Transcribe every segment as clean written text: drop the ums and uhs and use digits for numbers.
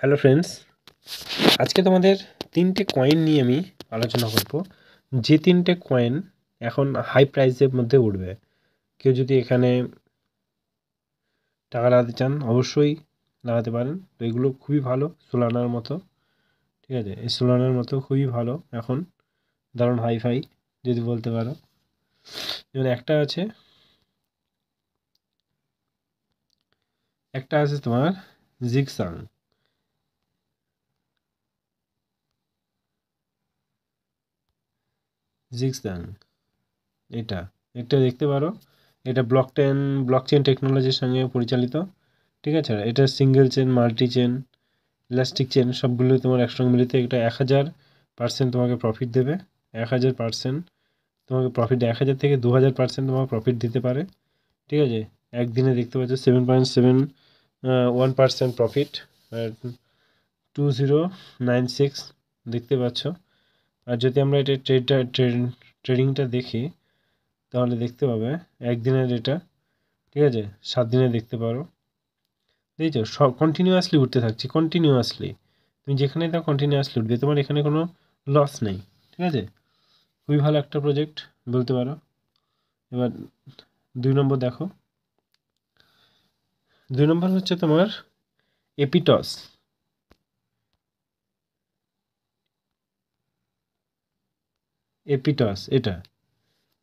Hello friends, আজকে তোমাদের তিনটে কয়েন নিয়ে আমি আলোচনা করব, যে তিনটে কয়েন এখন হাই প্রাইসের মধ্যে উঠবে। কেউ যদি এখানে টাকা লাগাতে চান অবশ্যই লাগাতে পারেন। তো এগুলো খুবই ভালো, সোলানার মতো। ঠিক আছে, এই সোলানার মতো খুবই ভালো, এখন দারুণ হাইফাই যদি বলতে পারো। যেমন একটা আছে তোমার জিগসাং। জিগসাং এটা এটা দেখতে পারো। এটা ব্লকচেন টেকনোলজির সঙ্গে পরিচালিত। ঠিক আছে, এটা single chain, multi chain, elastic chain সবগুলো তোমার একসঙ্গে মিলিত। এটা 1000% তোমাকে প্রফিট দেবে। 1000% তোমাকে প্রফিট, 1000 থেকে 2000% তোমাকে প্রফিট দিতে পারে। ঠিক আছে, একদিনে দেখতে পাচ্ছ 7.71% প্রফিট, 2096 দেখতে পাচ্ছ। আর যদি আমরা এটা ট্রেডিংটা দেখি তাহলে দেখতে পাবে একদিনের এটা। ঠিক আছে, 7 দিনে দেখতে পারো। দেখছো সব কন্টিনিউয়াসলি উঠতে থাকছে, কন্টিনিউয়াসলি। তুমি যেখানে দাও কন্টিনিউয়াসলি উঠবে, তোমার এখানে কোনো লস নেই। ঠিক আছে, খুবই ভালো একটা প্রজেক্ট বলতে পারো। এবার 2 নম্বর দেখো। 2 নম্বর হচ্ছে তোমার এপিটস। এটা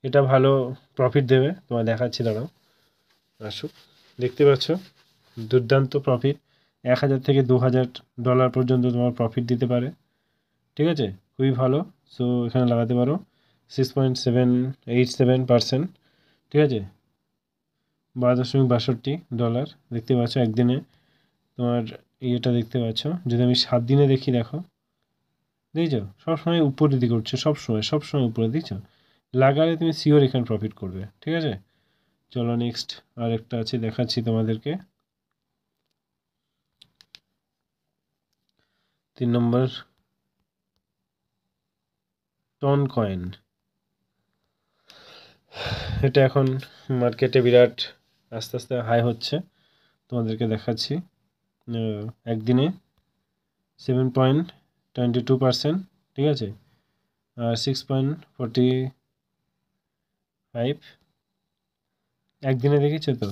এটা ভালো প্রফিট দেবে, তোমার দেখাচ্ছি, দাঁড়াও আসুক। দেখতে পাচ্ছ দুর্দান্ত প্রফিট, 1000 থেকে 2000 ডলার পর্যন্ত তোমার প্রফিট দিতে পারে। ঠিক আছে, খুবই ভালো। সো এখানে লাগাতে পারো 6.787%। ঠিক আছে, $12.62 দেখতে পাচ্ছ একদিনে তোমার ইয়েটা দেখতে পাচ্ছ। যদি আমি 7 দিনে দেখি, দেখো দেখছো সবসময় উপরের দিকে উঠছে, সবসময় উপরে, দেখছো লাগালে তুমি শিওর এখানে প্রফিট করবে। ঠিক আছে, চলো নেক্সট আরেকটা আছে দেখাচ্ছি তোমাদেরকে। 3 নম্বর টন কয়েন। এটা এখন মার্কেটে বিরাট আস্তে আস্তে হাই হচ্ছে, তোমাদেরকে দেখাচ্ছি। একদিনে 7.22%। ঠিক আছে, আর 6.45 একদিনে দেখেছো তো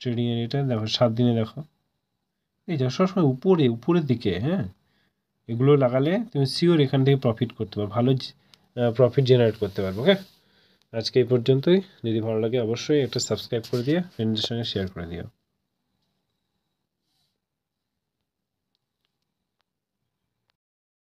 ট্রেডিংয়ের। এটা দেখো 7 দিনে দেখো, এই যা সবসময় উপরের দিকে। হ্যাঁ, এগুলো লাগালে তুমি শিওর এখান থেকে প্রফিট করতে পারো, ভালো প্রফিট জেনারেট করতে পারবো। ওকে, আজকে এই পর্যন্তই। যদি ভালো লাগে অবশ্যই একটা সাবস্ক্রাইব করে দিয়ে ফ্রেন্ডদের সঙ্গে শেয়ার করে দিও।